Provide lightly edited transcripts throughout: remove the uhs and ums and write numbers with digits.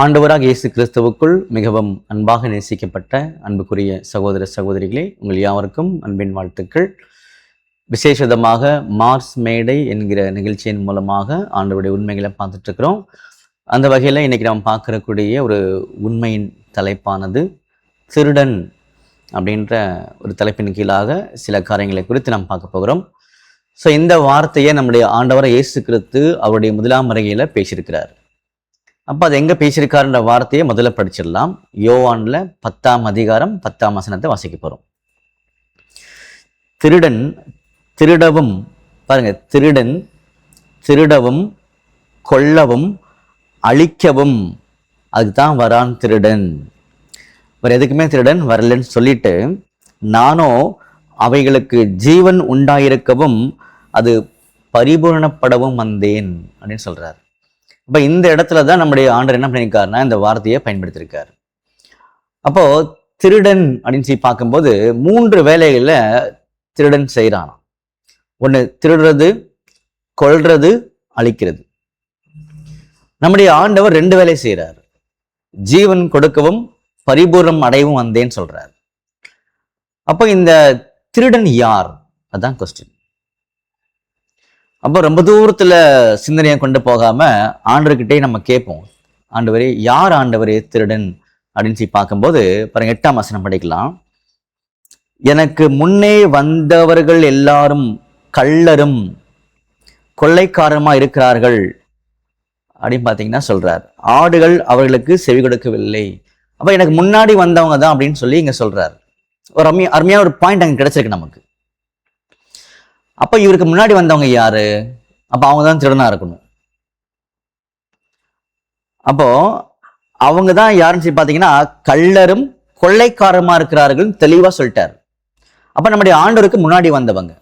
ஆண்டவராக இயேசு கிறிஸ்துவுக்குள் மிகவும் அன்பாக நேசிக்கப்பட்ட அன்புக்குரிய சகோதர சகோதரிகளே, உங்கள் யாவருக்கும் அன்பின் வாழ்த்துக்கள். விசேஷமாக மார்ஸ் மேடை என்கிற நிகழ்ச்சியின் மூலமாக ஆண்டவருடைய உண்மைகளை பார்த்துட்டு இருக்கிறோம். அந்த வகையில் இன்னைக்கு நாம் பார்க்கக்கூடிய ஒரு உண்மையின் தலைப்பானது திருடன் அப்படின்ற ஒரு தலைப்பின் கீழாக சில காரியங்களை குறித்து நாம் பார்க்க போகிறோம். ஸோ இந்த வார்த்தையை நம்முடைய ஆண்டவராக இயேசு கிறிஸ்து அவருடைய முதலாம் வருகையில பேசியிருக்கிறார். அப்போ அது எங்கே பேசியிருக்காருன்ற வார்த்தையை முதல்ல படிச்சிடலாம். யோவான்ல 10ஆம் அதிகாரம் 10ஆம் வசனத்தை வாசிக்க போகிறோம். திருடன் திருடவும், பாருங்க, திருடன் திருடவும் கொல்லவும் அழிக்கவும் அதுதான் வரான் திருடன். வேற எதுக்குமே திருடன் வரலன்னு சொல்லிட்டு, நானோ அவைகளுக்கு ஜீவன் உண்டாயிருக்கவும் அது பரிபூரணப்படவும் வந்தேன் அப்படின்னு சொல்றாரு. அப்ப இந்த இடத்துல தான் நம்முடைய ஆண்டவர் என்ன பண்ணியிருக்காருன்னா இந்த வார்த்தையை பயன்படுத்தியிருக்காரு. அப்போ திருடன் அப்படின்னு சொல்லி பார்க்கும்போது 3 வேலைகள்ல திருடன் செய்யறான். ஒண்ணு திருடுறது, கொல்றது, அழிக்கிறது. நம்முடைய ஆண்டவர் 2 வேலை செய்யறாரு. ஜீவன் கொடுக்கவும் பரிபூர்ணம் அடையவும் வந்தேன்னு சொல்றாரு. அப்போ இந்த திருடன் யார்? அதான் கொஸ்டின். அப்போ ரொம்ப தூரத்துல சிந்தனையை கொண்டு போகாம ஆண்டவர்கிட்டே நம்ம கேட்போம், ஆண்டவரே யார் ஆண்டவரே திருடன் அப்படின்னு சொல்லி பார்க்கும்போது பாருங்க, 8ஆம் வசனம் படிக்கலாம். எனக்கு முன்னே வந்தவர்கள் எல்லாரும் கள்ளரும் கொள்ளைக்காரமா இருக்கிறார்கள் அப்படின்னு பார்த்தீங்கன்னா சொல்றார். ஆடுகள் அவர்களுக்கு செவி கொடுக்கவில்லை. அப்ப எனக்கு முன்னாடி வந்தவங்க தான் அப்படின்னு சொல்லி இங்க சொல்றாரு. ஒரு அருமையான ஒரு பாயிண்ட் அங்க கிடைச்சிருக்கு நமக்கு. அப்ப இவருக்கு முன்னாடி வந்தவங்க யாரு? அப்ப அவங்க தான் திருடனா இருக்கணும். அப்போ அவங்க தான் யாருன்னு சொல்லி பாத்தீங்கன்னா கள்ளரும் கொள்ளைக்காரமா இருக்கிறார்கள் தெளிவா சொல்லிட்டாரு. அப்ப நம்முடைய ஆண்டவருக்கு முன்னாடி வந்தவங்க.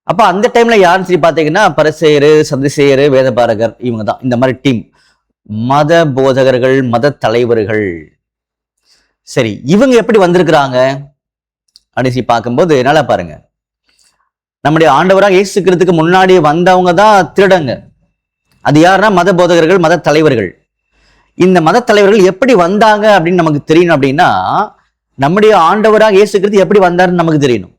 அப்ப அந்த டைம்ல யாருன்னு சொல்லி பாத்தீங்கன்னா பரிசேயரு, சதுசேயரு, வேதபாரகர், இவங்க தான் இந்த மாதிரி டீம், மத போதகர்கள், மத தலைவர்கள். சரி, இவங்க எப்படி வந்திருக்கிறாங்க அப்படின்னு சொல்லி பார்க்கும்போது நல்லா பாருங்க, நம்முடைய ஆண்டவராக இயேசு கிறிஸ்துவுக்கு முன்னாடி வந்தவங்க தான் திருடங்க. அது யாருன்னா மத போதகர்கள், மத தலைவர்கள். இந்த மத தலைவர்கள் எப்படி வந்தாங்க அப்படின்னு நமக்கு தெரியணும். அப்படின்னா நம்முடைய ஆண்டவராக இயேசு கிறிஸ்து எப்படி வந்தாருன்னு நமக்கு தெரியணும்.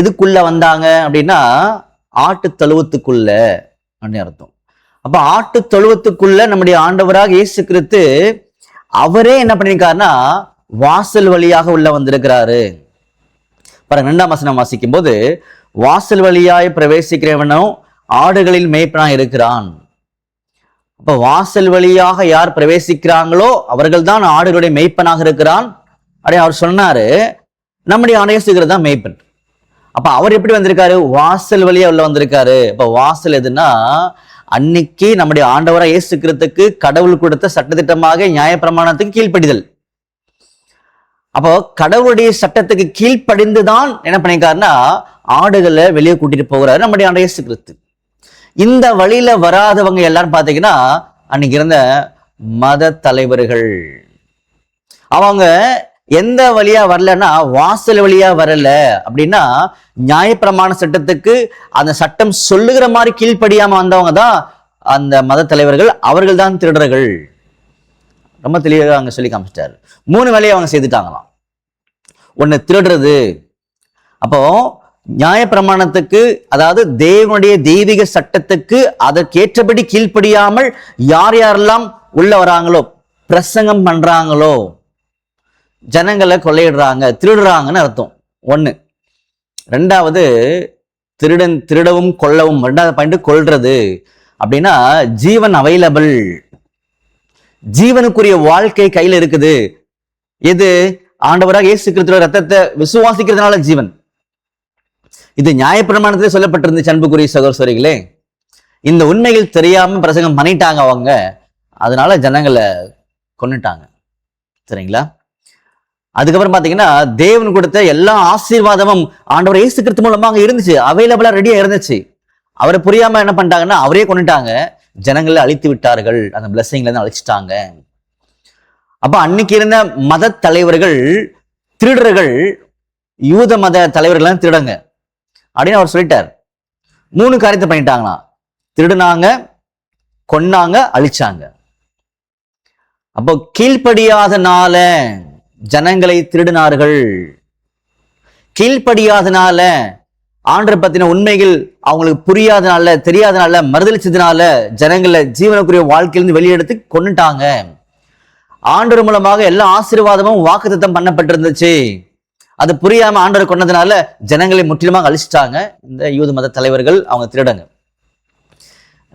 எதுக்குள்ள வந்தாங்க அப்படின்னா ஆட்டு தொழுவத்துக்குள்ள அப்படின்னு அர்த்தம். அப்ப ஆட்டு தொழுவத்துக்குள்ள நம்முடைய ஆண்டவராக இயேசு கிறிஸ்து அவரே என்ன பண்ணிருக்காருன்னா வாசல் வழியாக உள்ள வந்திருக்கிறாரு. பாருங்க, 2ஆம் வசனம் வாசிக்கும் போது, வாசல் வழியாய் பிரவேசிக்கிறவனும் ஆடுகளில் மேய்ப்பனா இருக்கிறான். அப்ப வாசல் வழியாக யார் பிரவேசிக்கிறாங்களோ அவர்கள் தான் ஆடுகளுடைய மேய்ப்பனாக இருக்கிறான் அப்படின்னு அவர் சொன்னாரு. நம்முடைய ஆணையசுகிறது தான் மேய்ப்பன். அப்ப அவர் எப்படி வந்திருக்காரு? வாசல் வழியா உள்ள வந்திருக்காரு. அப்ப வாசல் எதுன்னா அன்னைக்கு நம்முடைய ஆண்டவராக இயேசு கிறிஸ்துவுக்கு கடவுள் கொடுத்த சட்டத்திட்டமாக நியாயப்பிரமாணத்துக்கு கீழ்ப்படிதல். அப்போ கடவுளுடைய சட்டத்துக்கு கீழ்ப்படிந்துதான் என்ன பண்ணிருக்காருன்னா ஆடுகளை வெளியே கூட்டிட்டு போகிறாரு நம்முடைய ஆண்டவர் இயேசு கிறிஸ்து. இந்த வழியில வராதவங்க எல்லாரும் பாத்தீங்கன்னா அன்னைக்கு இருந்த மத தலைவர்கள். அவங்க எந்த வழியா வரலன்னா வாசல் வழியா வரல. அப்படின்னா நியாயப்பிரமாண சட்டத்துக்கு அந்த சட்டம் சொல்லுகிற மாதிரி கீழ்ப்படியாம வந்தவங்க தான் அந்த மத தலைவர்கள். அவர்கள் தான் திருடர்கள். ரொம்ப தெளிவாக அங்க சொல்லி காமிச்சிட்டாரு. 3 வேலையை அவங்க செய்துட்டாங்களாம். ஒண்ணு திருடுறது. அப்போ நியாயப்பிரமாணத்துக்கு, அதாவது தேவனுடைய தெய்வீக சட்டத்துக்கு அதற்கேற்றபடி கீழ்ப்படியாமல் யார் யாரெல்லாம் உள்ள வராங்களோ, பிரசங்கம் பண்றாங்களோ, ஜனங்களை கொள்ளையிடுறாங்க, திருடுறாங்கன்னு அர்த்தம். 1. 2வது திருடவும் கொல்லவும். 2வது பாயிண்ட் கொல்றது. அப்படின்னா ஜீவன் அவைலபிள், ஜீவனுக்குரிய வாழ்க்கை கையில இருக்குது. எது? ஆண்டவராக இயேசு கிறிஸ்துவின் ரத்தத்தை விசுவாசிக்கிறதுனால ஜீவன். இது நியாயப்பிரமாணத்திலே சொல்லப்பட்டிருந்துச்சு. அன்புக்குரிய சகோதரிகளே, இந்த உண்மைகள் தெரியாம பிரசங்கம் பண்ணிட்டாங்க அவங்க, அதனால ஜனங்களை கொன்னுட்டாங்க. சரிங்களா? அதுக்கப்புறம் பாத்தீங்கன்னா தேவன் கொடுத்த எல்லா ஆசீர்வாதமும் ஆண்டவர் இயேசு கிறிஸ்து மூலமா அங்க இருந்துச்சு, அவைலபிளா ரெடியா இருந்துச்சு. அவரை புரியாம என்ன பண்ணிட்டாங்கன்னா அவரே கொன்னுட்டாங்க, ஜனங்களை அழித்து விட்டார்கள், அந்த பிளஸிங்ல இருந்து அழிச்சிட்டாங்க. அப்ப அன்னைக்கு இருந்த மத தலைவர்கள் திருடர்கள், யூத மத தலைவர்கள் திருடங்க அப்படின்னு அவர் சொல்லிட்டார். 3 காரியத்தை பண்ணிட்டாங்களாம். திருடுனாங்க, கொன்னாங்க, அழிச்சாங்க. அப்போ கீழ்ப்படியாதனால ஜனங்களை திருடினார்கள். கீழ்ப்படியாதனால ஆண்டரை பத்தின உண்மைகள் அவங்களுக்கு புரியாதனால, தெரியாதனால, மறுதளிச்சதுனால ஜனங்களை ஜீவனுக்குரிய வாழ்க்கையிலிருந்து வெளியெடுத்து கொண்டுட்டாங்க. ஆண்டவர் மூலமாக எல்லா ஆசீர்வாதமும் வாக்குத்தத்தம் பண்ணப்பட்டிருந்துச்சு. அது புரியாம ஆண்டவர் கொண்டதுனால ஜனங்களை முற்றிலுமாக அழிச்சிட்டாங்க இந்த யூத மத தலைவர்கள், அவங்க திருடங்க.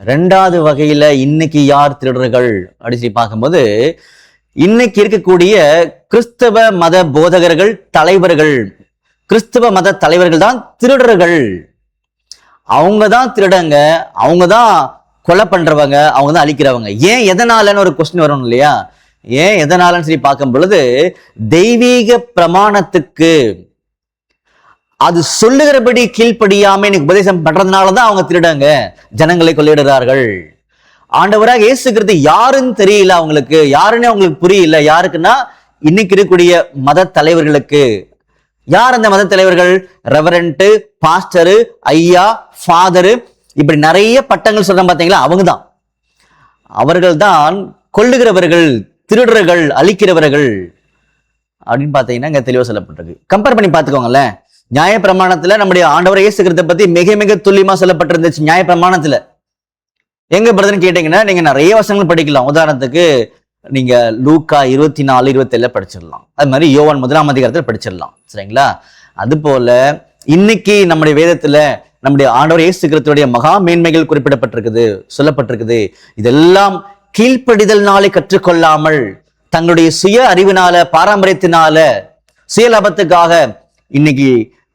ரெண்டாவது வகையில இன்னைக்கு யார் திருடர்கள் அப்படின்னு சொல்லி பார்க்கும்போது, இன்னைக்கு இருக்கக்கூடிய கிறிஸ்தவ மத போதகர்கள், தலைவர்கள், கிறிஸ்தவ மத தலைவர்கள் தான் திருடர்கள். அவங்க தான் திருடங்க, அவங்க தான் கொலை பண்றவங்க, அவங்க தான் அழிக்கிறவங்க. ஏன், எதனாலன்னு ஒரு கொஸ்டின் வரும் இல்லையா? ஏன், எதனாலன்னு சொல்லி பார்க்கும் பொழுது, தெய்வீக பிரமாணத்துக்கு அது சொல்லுகிறபடி கீழ்ப்படியாம இன்னைக்கு உபதேசம் பண்றதுனாலதான் அவங்க திருடங்க, ஜனங்களை கொள்ளையிடுறார்கள். ஆண்டவராக இயேசு கிறிஸ்து யாருன்னு தெரியல அவங்களுக்கு, யாருன்னு அவங்களுக்கு புரியல. யாருக்குன்னா இன்னைக்கு இருக்கக்கூடிய மத தலைவர்களுக்கு. யார் அந்த மத தலைவர்கள்? ரெவரண்ட், பாஸ்டரு, ஐயா, ஃபாதரு, இப்படி நிறைய பட்டங்கள் சொல்றேன் பாத்தீங்களா, அவங்கதான். அவர்கள் தான் கொள்ளுகிறவர்கள், திருடர்கள், அழிக்கிறவர்கள் அப்படின்னு பாத்தீங்கன்னா இங்க தெளிவா சொல்லப்பட்டிருக்கு. கம்பேர் பண்ணி பாத்துக்கோங்களேன். நியாயப்பிரமாணத்துல நம்முடைய ஆண்டவர் இயேசு கிறிஸ்துவை பத்தி மிக மிக துல்லியமா சொல்லப்பட்டிருந்துச்சு. நியாயப்பிரமாணத்துல எங்க பிரதர்ன்னு கேட்டீங்கன்னா நீங்க நிறைய வசனங்கள் படிக்கலாம். உதாரணத்துக்கு நீங்க லூக்கா 24, 27 படிச்சிடலாம். அது மாதிரி யோவான் 1ஆம் அதிகாரத்தில் படிச்சிடலாம். சரிங்களா? அது போல இன்னைக்கு நம்முடைய வேதத்துல நம்முடைய ஆண்டவர் இயேசு கிறிஸ்துவுடைய மகா மேன்மைகள் குறிப்பிடப்பட்டிருக்குது, சொல்லப்பட்டிருக்குது. இதெல்லாம் கீழ்ப்படிதல்னாலே கற்றுக்கொள்ளாமல் தங்களுடைய சுய அறிவினால, பாரம்பரியத்தினால, சுய லாபத்துக்காக இன்னைக்கு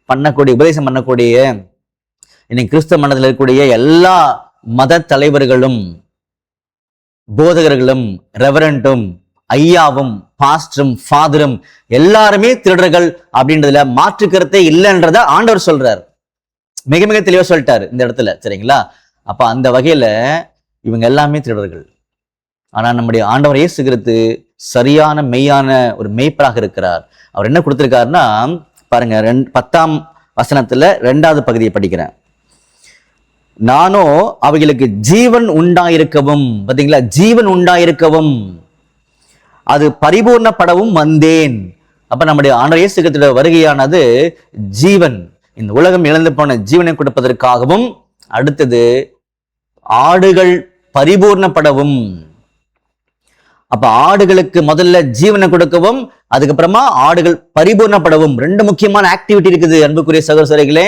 பண்ணக்கூடிய, உபதேசம் பண்ணக்கூடிய இன்னைக்கு கிறிஸ்தவ மண்டலத்தில் இருக்கக்கூடிய எல்லா மத தலைவர்களும், போதகர்களும், ரெவரண்டும், ஐயாவும், பாஸ்டரும், ஃபாதரும் எல்லாருமே திருடர்கள் அப்படின்றதுல மாற்று கருத்தே இல்லைன்றத ஆண்டவர் சொல்றார். மிக மிக தெளிவா சொல்லிட்டாரு இந்த இடத்துல. சரிங்களா? அப்ப அந்த வகையில இவங்க எல்லாமே திருடர்கள். ஆனா நம்முடைய ஆண்டவர் இயேசு கிறிஸ்து சரியான மெய்யான ஒரு மெய்ப்பராக இருக்கிறார். அவர் என்ன கொடுத்திருக்காருன்னா பாருங்க, 10ஆம் வசனத்துல 2வது பகுதியை படிக்கிறேன். நானோ அவைகளுக்கு ஜீவன் உண்டாயிருக்கவும், பாத்தீங்களா, ஜீவன் உண்டாயிருக்கவும் அது பரிபூர்ணப்படவும் வந்தேன். அப்ப நம்முடைய ஆண்டவர் இயேசு கிறிஸ்துவின் வருகையானது ஜீவன், இந்த உலகம் இழந்து போன ஜீவனை கொடுப்பதற்காகவும், அடுத்தது ஆடுகள் பரிபூர்ணப்படவும். அப்ப ஆடுகளுக்கு முதல்ல ஜீவனை கொடுக்கவும், அதுக்கப்புறமா ஆடுகள் பரிபூர்ணப்படவும். 2 முக்கியமான ஆக்டிவிட்டி இருக்குது அன்புக்குரிய சகோதரிகளே.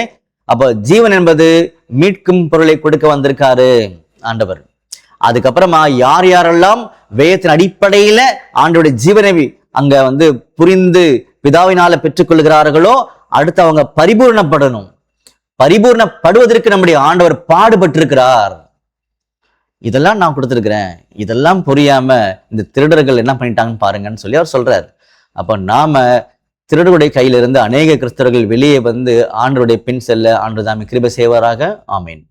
அப்ப ஜீவன் என்பது மீட்கும் பொருளை கொடுக்க வந்திருக்காரு ஆண்டவர். அதுக்கப்புறமா யார் யாரெல்லாம் வேதத்தின் அடிப்படையில ஆண்டவருடைய ஜீவனை அங்க புரிந்து பிதாவினால பெற்றுக்கொள்கிறார்களோ அடுத்து அவங்க பரிபூர்ணப்படணும். பரிபூர்ணப்படுவதற்கு நம்முடைய ஆண்டவர் பாடுபட்டிருக்கிறார். இதெல்லாம் நான் கொடுத்துருக்கிறேன். இதெல்லாம் புரியாம இந்த திருடர்கள் என்ன பண்ணிட்டாங்கன்னு பாருங்கன்னு சொல்லி அவர் சொல்றாரு. அப்ப நாம திருடருடைய கையிலிருந்து அநேக கிறிஸ்தவர்கள் வெளியே வந்து ஆண்டவருடைய பின் செல்ல ஆண்டவர் தாமே கிருபை செய்வாராக. ஆமீன்.